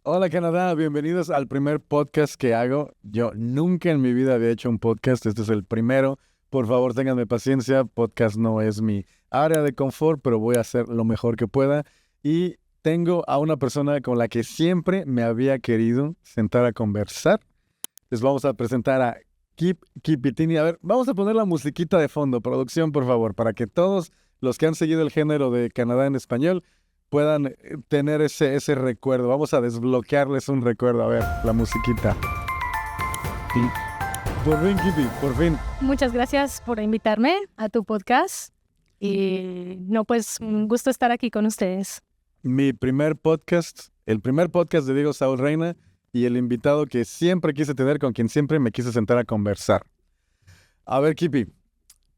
Hola Canadá, bienvenidos al primer podcast que hago. Yo nunca en mi vida había hecho un podcast, este es el primero. Por favor, ténganme paciencia, podcast no es mi área de confort, pero voy a hacer lo mejor que pueda. Y tengo a una persona con la que siempre me había querido sentar a conversar. Les vamos a presentar a Kip Kipitini. A ver, vamos a poner la musiquita de fondo, producción, por favor, para que todos los que han seguido el género de Canadá en español puedan tener ese recuerdo. Vamos a desbloquearles un recuerdo. A ver, la musiquita. Sí. Por fin, Kipi, por fin. Muchas gracias por invitarme a tu podcast. Y no, pues un gusto estar aquí con ustedes. Mi primer podcast, el primer podcast de Diego Saúl Reina y el invitado que siempre quise tener, con quien siempre me quise sentar a conversar. A ver, Kipi,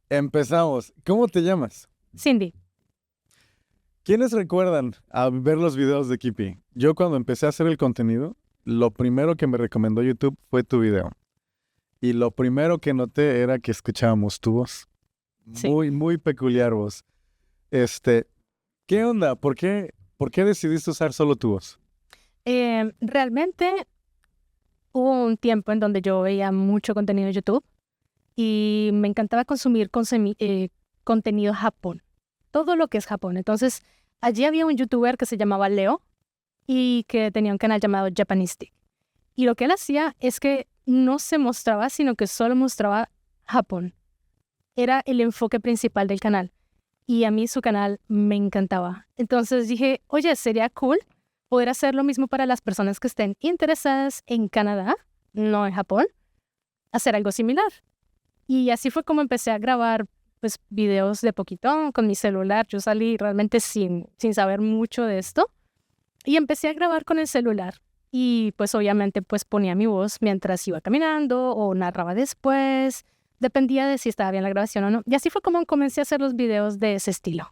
empezamos. ¿Cómo te llamas? Cindy. ¿Quiénes recuerdan a ver los videos de Kipi? Yo cuando empecé a hacer el contenido, lo primero que me recomendó YouTube fue tu video. Y lo primero que noté era que escuchábamos tu voz. Sí. Muy peculiar voz. ¿Qué onda? ¿Por qué decidiste usar solo tu voz? Realmente hubo un tiempo en donde yo veía mucho contenido de YouTube y me encantaba consumir contenido Japón. Todo lo que es Japón. Entonces, allí había un youtuber que se llamaba Leo y que tenía un canal llamado Japanistic. Y lo que él hacía es que no se mostraba, sino que solo mostraba Japón. Era el enfoque principal del canal. Y a mí su canal me encantaba. Entonces dije, oye, sería cool poder hacer lo mismo para las personas que estén interesadas en Canadá, no en Japón, hacer algo similar. Y así fue como empecé a grabar pues videos de poquito con mi celular. Yo salí realmente sin saber mucho de esto y empecé a grabar con el celular. Y pues obviamente pues ponía mi voz mientras iba caminando o narraba después. Dependía de si estaba bien la grabación o no. Y así fue como comencé a hacer los videos de ese estilo.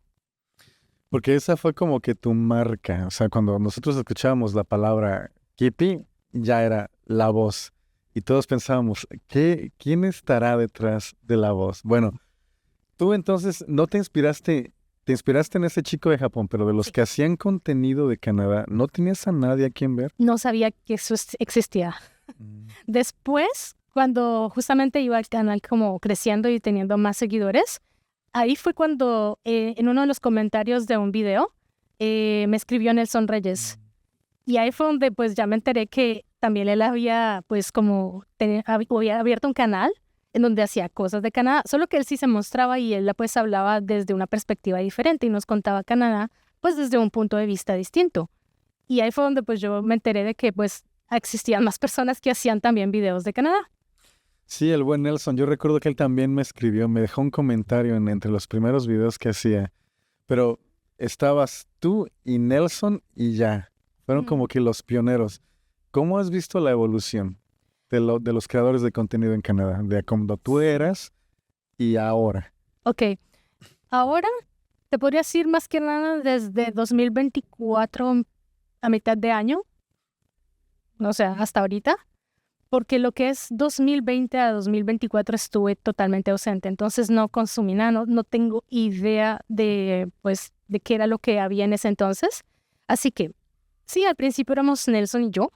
Porque esa fue como que tu marca. O sea, cuando nosotros escuchábamos la palabra Kipi, ya era la voz. Y todos pensábamos, ¿quién estará detrás de la voz? Bueno, tú entonces no te inspiraste en ese chico de Japón, pero de los que hacían contenido de Canadá, ¿no tenías a nadie a quien ver? No sabía que eso existía. Después, cuando justamente iba al canal como creciendo y teniendo más seguidores, ahí fue cuando en uno de los comentarios de un video me escribió Nelson Reyes. Y ahí fue donde pues ya me enteré que también él había pues como había abierto un canal en donde hacía cosas de Canadá, solo que él sí se mostraba y él pues hablaba desde una perspectiva diferente y nos contaba Canadá pues desde un punto de vista distinto. Y ahí fue donde pues yo me enteré de que pues existían más personas que hacían también videos de Canadá. Sí, el buen Nelson. Yo recuerdo que él también me escribió, me dejó un comentario entre los primeros videos que hacía. Pero estabas tú y Nelson y ya. Fueron como que los pioneros. ¿Cómo has visto la evolución de los creadores de contenido en Canadá? De cuando tú eras y ahora. Ok, ahora te podría decir más que nada desde 2024 a mitad de año, o sea, hasta ahorita, porque lo que es 2020 a 2024 estuve totalmente ausente, entonces no consumí nada, no tengo idea de, pues, de qué era lo que había en ese entonces. Así que, sí, al principio éramos Nelson y yo,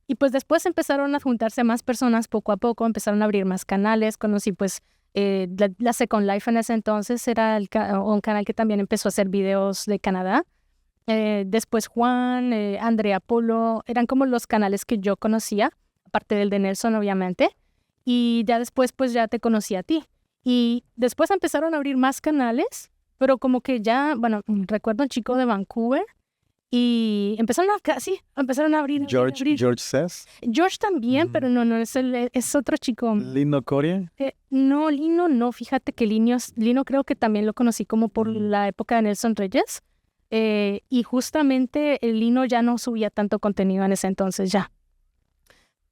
y pues después empezaron a juntarse más personas poco a poco, empezaron a abrir más canales, conocí pues la Second Life en ese entonces, era un canal que también empezó a hacer videos de Canadá. Después Juan, Andrea Polo, eran como los canales que yo conocía, aparte del de Nelson obviamente, y ya después pues ya te conocí a ti. Y después empezaron a abrir más canales, pero como que ya, bueno, recuerdo un chico de Vancouver y empezaron a abrir. George Says. George también, pero no, es otro chico. Lino Coria. No, Lino no, fíjate que Lino creo que también lo conocí como por la época de Nelson Reyes. Y justamente el Lino ya no subía tanto contenido en ese entonces ya.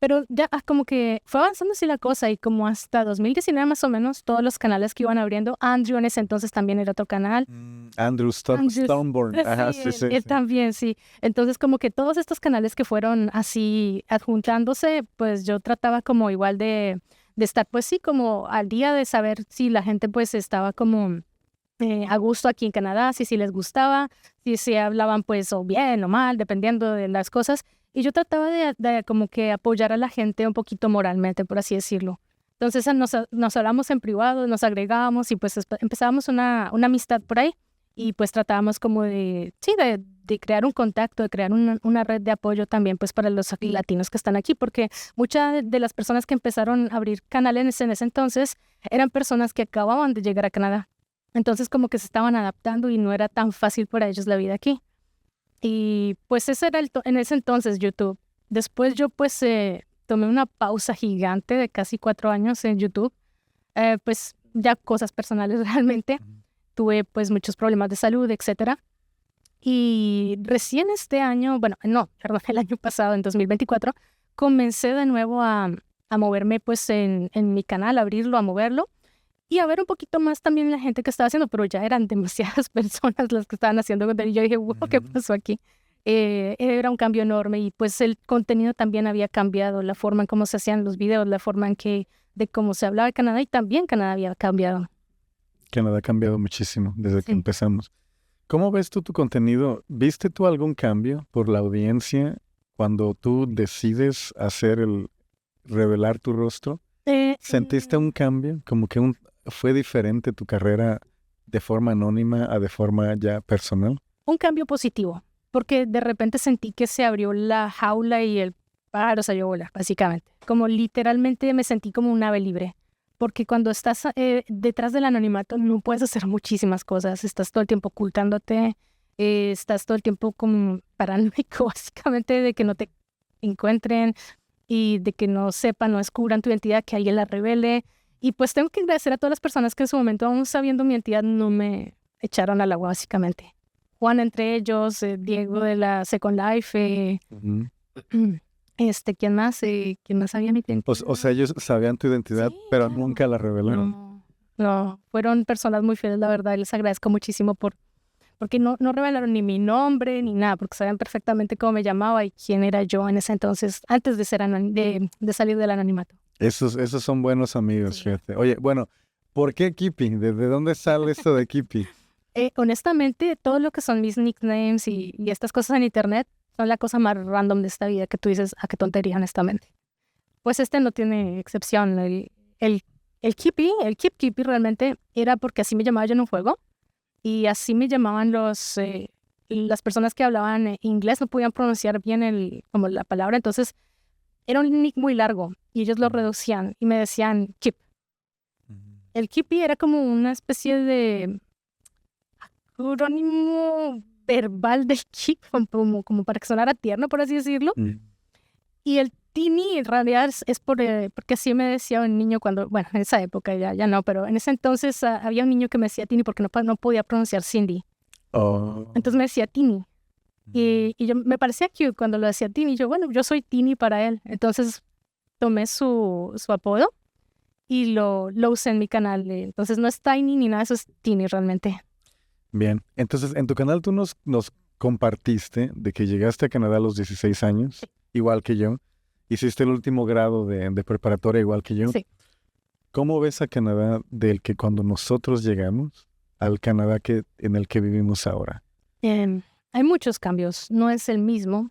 Pero ya como que fue avanzando así la cosa y como hasta 2019 más o menos todos los canales que iban abriendo. Andrew en ese entonces también era otro canal. Andrew Stormborn. Ajá, Sí, sí. él también, sí. Entonces como que todos estos canales que fueron así adjuntándose, pues yo trataba como igual de estar pues sí como al día de saber si la gente pues estaba como a gusto aquí en Canadá, si les gustaba, si se hablaban pues o bien o mal, dependiendo de las cosas. Y yo trataba de como que apoyar a la gente un poquito moralmente, por así decirlo. Entonces nos hablamos en privado, nos agregábamos y pues empezábamos una amistad por ahí. Y pues tratábamos como de crear un contacto, de crear una red de apoyo también pues para los latinos que están aquí, porque muchas de las personas que empezaron a abrir canales en ese entonces eran personas que acababan de llegar a Canadá. Entonces como que se estaban adaptando y no era tan fácil para ellos la vida aquí. Y pues ese era en ese entonces YouTube. Después yo pues tomé una pausa gigante de casi 4 años en YouTube, pues ya cosas personales realmente. Tuve pues muchos problemas de salud, etcétera. Y recién este año, el año pasado, en 2024, comencé de nuevo a moverme pues en mi canal, a abrirlo, a moverlo y a ver un poquito más también la gente que estaba haciendo, pero ya eran demasiadas personas las que estaban haciendo contenido. Yo dije, wow, ¿qué pasó aquí? Era un cambio enorme y pues el contenido también había cambiado, la forma en cómo se hacían los videos, la forma de cómo se hablaba de Canadá y también Canadá había cambiado. Canadá ha cambiado muchísimo desde que Sí. empezamos. ¿Cómo ves tú tu contenido? ¿Viste tú algún cambio por la audiencia cuando tú decides revelar tu rostro? ¿Sentiste un cambio? Como que fue diferente tu carrera de forma anónima a de forma ya personal. Un cambio positivo, porque de repente sentí que se abrió la jaula y el pájaro salió a volar, básicamente. Como literalmente me sentí como un ave libre. Porque cuando estás detrás del anonimato no puedes hacer muchísimas cosas. Estás todo el tiempo ocultándote, estás todo el tiempo como paranoico, básicamente, de que no te encuentren y de que no sepan, no descubran tu identidad, que alguien la revele. Y pues tengo que agradecer a todas las personas que en su momento, aún sabiendo mi identidad, no me echaron al agua, básicamente. Juan entre ellos, Diego de la Second Life, ¿quién más? ¿Quién más sabía mi identidad? O sea, ellos sabían tu identidad, Sí, pero claro. nunca la revelaron. No, fueron personas muy fieles, la verdad, y les agradezco muchísimo porque no revelaron ni mi nombre ni nada, porque sabían perfectamente cómo me llamaba y quién era yo en ese entonces, antes de de salir del anonimato. Esos son buenos amigos, Sí. fíjate. Oye, bueno, ¿por qué Kipi? ¿Desde dónde sale esto de Kipi? Honestamente, todo lo que son mis nicknames y estas cosas en internet son la cosa más random de esta vida que tú dices, qué tontería, honestamente. Pues no tiene excepción. El Kipi, el Keep Kipi realmente era porque así me llamaba yo en un juego y así me llamaban las personas que hablaban inglés, no podían pronunciar bien como la palabra, entonces era un nick muy largo y ellos lo reducían y me decían Keep. El Kipi era como una especie de acrónimo verbal del Keep, como para que sonara tierno, por así decirlo. Y el Tini en realidad es porque así me decía un niño en esa época ya no, pero en ese entonces había un niño que me decía Tini porque no podía pronunciar Cindy. Oh. Entonces me decía Tini. Y yo me parecía cute cuando lo decía Tini. Yo, bueno, yo soy Tini para él. Entonces tomé su apodo y lo usé en mi canal. Entonces no es Tiny ni nada, eso es Tini realmente. Bien, entonces en tu canal tú nos compartiste de que llegaste a Canadá a los 16 años, igual que yo. Hiciste el último grado de preparatoria igual que yo. Sí. ¿Cómo ves a Canadá del que cuando nosotros llegamos al Canadá en el que vivimos ahora? Hay muchos cambios, no es el mismo.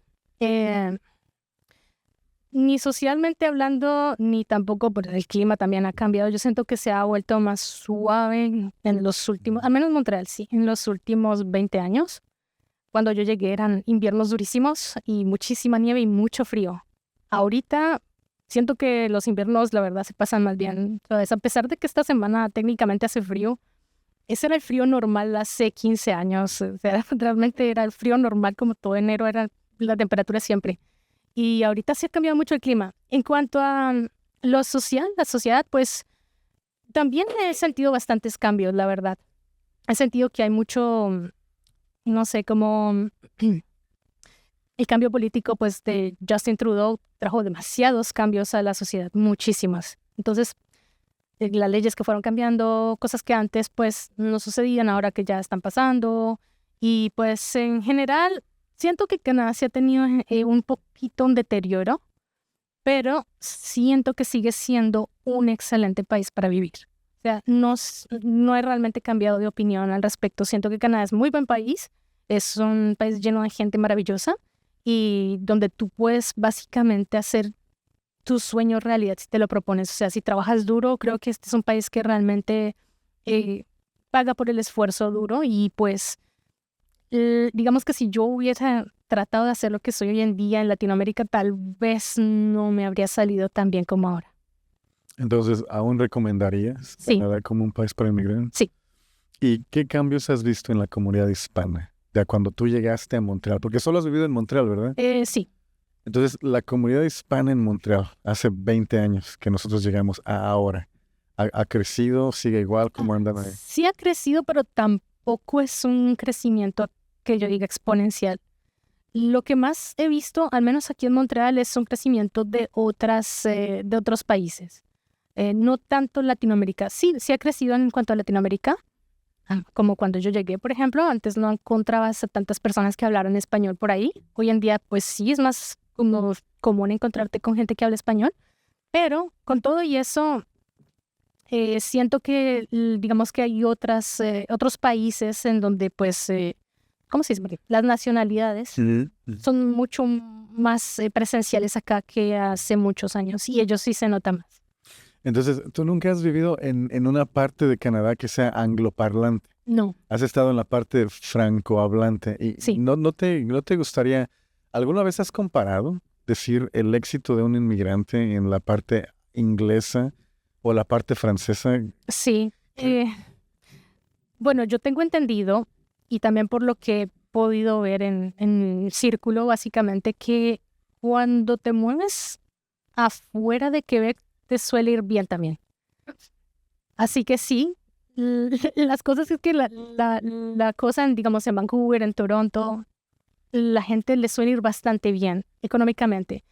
Ni socialmente hablando, ni tampoco por el clima también ha cambiado. Yo siento que se ha vuelto más suave en los últimos, al menos Montreal sí, en los últimos 20 años. Cuando yo llegué eran inviernos durísimos y muchísima nieve y mucho frío. Ahorita siento que los inviernos, la verdad, se pasan más bien. Entonces, a pesar de que esta semana técnicamente hace frío, ese era el frío normal hace 15 años. O sea, realmente era el frío normal, como todo enero era la temperatura siempre. Y ahorita sí ha cambiado mucho el clima. En cuanto a lo social, la sociedad, pues también he sentido bastantes cambios, la verdad. He sentido que hay mucho, no sé, como el cambio político pues de Justin Trudeau trajo demasiados cambios a la sociedad, muchísimas. Entonces, las leyes que fueron cambiando, cosas que antes pues no sucedían, ahora que ya están pasando. Y pues en general, siento que Canadá sí ha tenido un poquito un deterioro, pero siento que sigue siendo un excelente país para vivir. O sea, no he realmente cambiado de opinión al respecto. Siento que Canadá es muy buen país, es un país lleno de gente maravillosa y donde tú puedes básicamente hacer tus sueños realidad si te lo propones. O sea, si trabajas duro, creo que este es un país que realmente paga por el esfuerzo duro y pues digamos que si yo hubiera tratado de hacer lo que soy hoy en día en Latinoamérica, tal vez no me habría salido tan bien como ahora. Entonces, ¿aún recomendarías Sí, Canadá como un país para emigrar? sí. ¿Y qué cambios has visto en la comunidad hispana de cuando tú llegaste a Montreal? Porque solo has vivido en Montreal, ¿verdad? Sí. Entonces, la comunidad hispana en Montreal, hace 20 años que nosotros llegamos a ahora, ¿ha crecido? ¿Sigue igual? ¿Cómo andan ahí? Sí ha crecido, pero tampoco es un crecimiento que yo diga exponencial. Lo que más he visto, al menos aquí en Montreal, es un crecimiento de otros países. No tanto Latinoamérica. Sí, sí ha crecido en cuanto a Latinoamérica, como cuando yo llegué, por ejemplo. Antes no encontrabas a tantas personas que hablaran español por ahí. Hoy en día, pues sí, es más como común encontrarte con gente que habla español. Pero con todo y eso, siento que, digamos que hay otros países en donde, pues, ¿cómo se dice, María? Las nacionalidades son mucho más presenciales acá que hace muchos años y ellos sí se notan más. Entonces, ¿tú nunca has vivido en una parte de Canadá que sea angloparlante? No, Has estado en la parte francohablante y sí. ¿no te gustaría, alguna vez has comparado decir el éxito de un inmigrante en la parte inglesa o la parte francesa? Sí. Bueno, yo tengo entendido, y también por lo que he podido ver en el círculo, básicamente, que cuando te mueves afuera de Quebec, te suele ir bien también. Así que sí, las cosas es que la cosa, digamos, en Vancouver, en Toronto, la gente le suele ir bastante bien económicamente.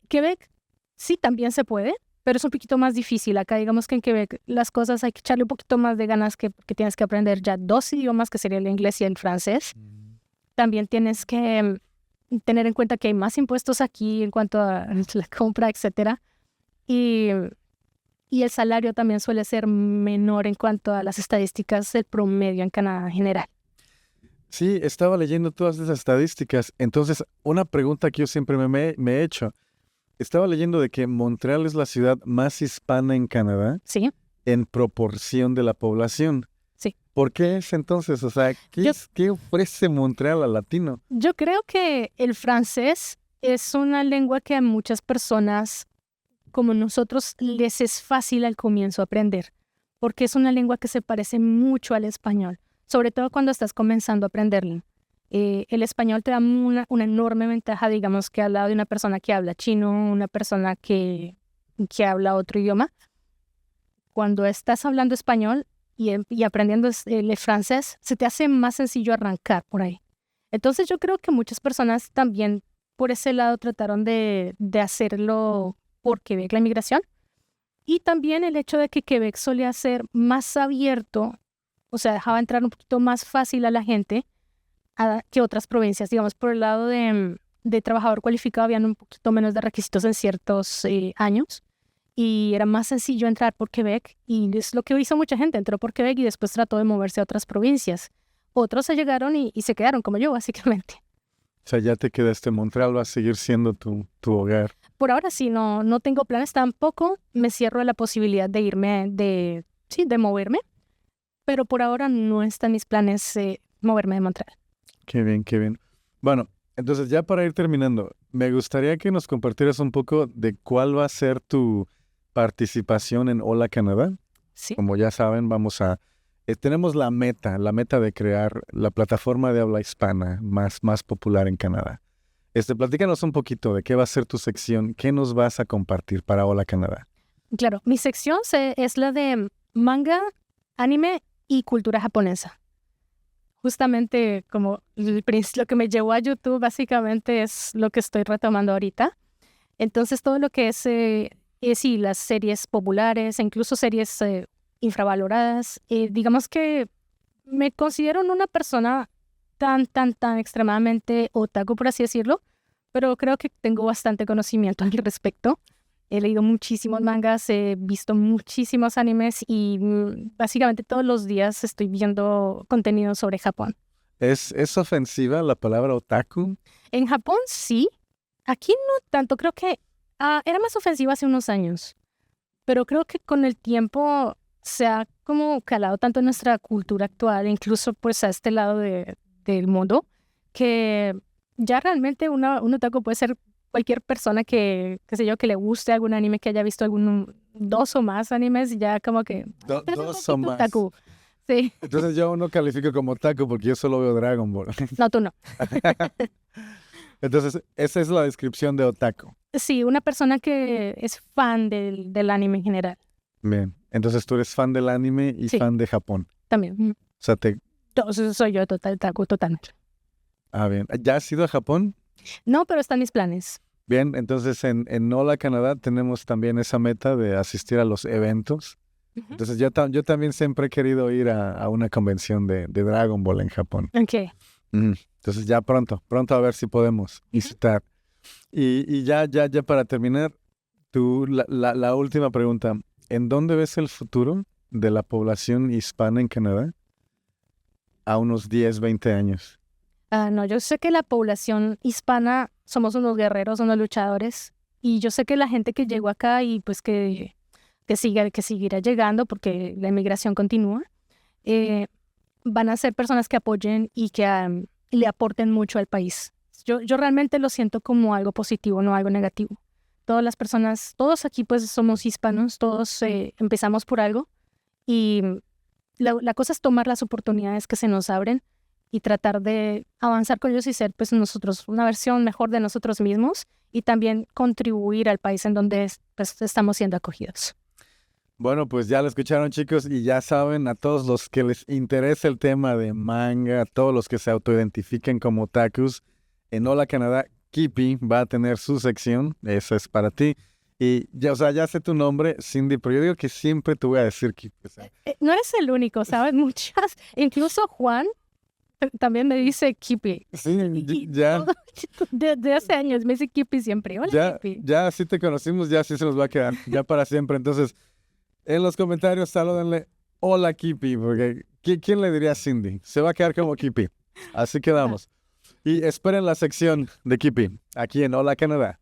Quebec sí también se puede, pero es un poquito más difícil. Acá digamos que en Quebec las cosas hay que echarle un poquito más de ganas que tienes que aprender ya 2 idiomas, que sería el inglés y el francés. También tienes que tener en cuenta que hay más impuestos aquí en cuanto a la compra, etcétera. Y, y el salario también suele ser menor en cuanto a las estadísticas del promedio en Canadá en general. Sí, estaba leyendo todas esas estadísticas. Entonces, una pregunta que yo siempre me he hecho, estaba leyendo de que Montreal es la ciudad más hispana en Canadá Sí, en proporción de la población. sí. ¿Por qué es entonces? O sea, Yo, ¿qué ofrece Montreal al latino? yo creo que el francés es una lengua que a muchas personas como nosotros les es fácil al comienzo aprender, porque es una lengua que se parece mucho al español, sobre todo cuando estás comenzando a aprenderlo. El español te da una enorme ventaja, digamos, que al lado de una persona que habla chino, una persona que habla otro idioma. Cuando estás hablando español y aprendiendo el francés, se te hace más sencillo arrancar por ahí. Entonces yo creo que muchas personas también por ese lado trataron de hacerlo por Quebec, la inmigración. Y también el hecho de que Quebec solía ser más abierto, o sea, dejaba entrar un poquito más fácil a la gente que otras provincias. Digamos, por el lado de trabajador cualificado, habían un poquito menos de requisitos en ciertos años. Y era más sencillo entrar por Quebec. Y es lo que hizo mucha gente. Entró por Quebec y después trató de moverse a otras provincias. Otros se llegaron y se quedaron, como yo, básicamente. O sea, ya te quedaste en Montreal, va a seguir siendo tu hogar. Por ahora sí, no tengo planes tampoco. Me cierro a la posibilidad de irme, de moverme. Pero por ahora no está en mis planes moverme de Montreal. Qué bien, qué bien. Bueno, entonces ya para ir terminando, me gustaría que nos compartieras un poco de cuál va a ser tu participación en Hola Canadá. Sí. Como ya saben, tenemos la meta de crear la plataforma de habla hispana más popular en Canadá. Platícanos un poquito de qué va a ser tu sección, qué nos vas a compartir para Hola Canadá. Claro, mi sección es la de manga, anime y cultura japonesa. Justamente como lo que me llevó a YouTube básicamente es lo que estoy retomando ahorita. Entonces todo lo que es sí, las series populares e incluso series infravaloradas, digamos que me considero una persona tan extremadamente otaku, por así decirlo, pero creo que tengo bastante conocimiento al respecto. He leído muchísimos mangas, he visto muchísimos animes y básicamente todos los días estoy viendo contenido sobre Japón. ¿Es ofensiva la palabra otaku? En Japón sí, aquí no tanto, creo que era más ofensiva hace unos años, pero creo que con el tiempo se ha como calado tanto en nuestra cultura actual, incluso pues a este lado del mundo, que ya realmente un otaku puede ser cualquier persona que, qué sé yo, que le guste algún anime, que haya visto dos o más animes, ya como que... "Eres un Dos o poquito más. otaku". Sí, Entonces yo no califico como otaku porque yo solo veo Dragon Ball. no, tú no. Entonces, esa es la descripción de otaku. Sí, una persona que es fan del anime en general. Bien. Entonces tú eres fan del anime y Sí. fan de Japón. También. O sea, Entonces soy yo otaku totalmente. bien. ¿Ya has ido a Japón? No, pero están mis planes. Bien, entonces en NOLA Canadá tenemos también esa meta de asistir a los eventos. Entonces yo también siempre he querido ir a una convención de Dragon Ball en Japón. Ok. Entonces ya pronto a ver si podemos visitar. Y ya para terminar, la última pregunta. ¿En dónde ves el futuro de la población hispana en Canadá a unos 10, 20 años? No, yo sé que la población hispana somos unos guerreros, unos luchadores. Y yo sé que la gente que llegó acá y pues que seguirá llegando porque la inmigración continúa, van a ser personas que apoyen y que le aporten mucho al país. Yo realmente lo siento como algo positivo, no algo negativo. Todas las personas, todos aquí pues somos hispanos, todos empezamos por algo y la cosa es tomar las oportunidades que se nos abren y tratar de avanzar con ellos y ser pues nosotros una versión mejor de nosotros mismos y también contribuir al país en donde pues, estamos siendo acogidos. Bueno, pues ya lo escucharon, chicos, y ya saben, a todos los que les interesa el tema de manga, a todos los que se autoidentifiquen como otakus, en Hola Canadá, Kipi va a tener su sección, esa es para ti. Y ya, o sea, ya sé tu nombre, Cindy, pero yo digo que siempre te voy a decir Kipi. O sea, No eres el único, ¿sabes? Muchas, incluso Juan también me dice Kipi. sí, Y ya, de hace años me dice Kipi siempre. Hola, Kipi. ya así te conocimos, ya así se nos va a quedar, ya para siempre. Entonces, en los comentarios salúdenle, hola Kipi, porque ¿quién le diría a Cindy? Se va a quedar como Kipi. Así quedamos. Y esperen la sección de Kipi, aquí en Hola Canadá.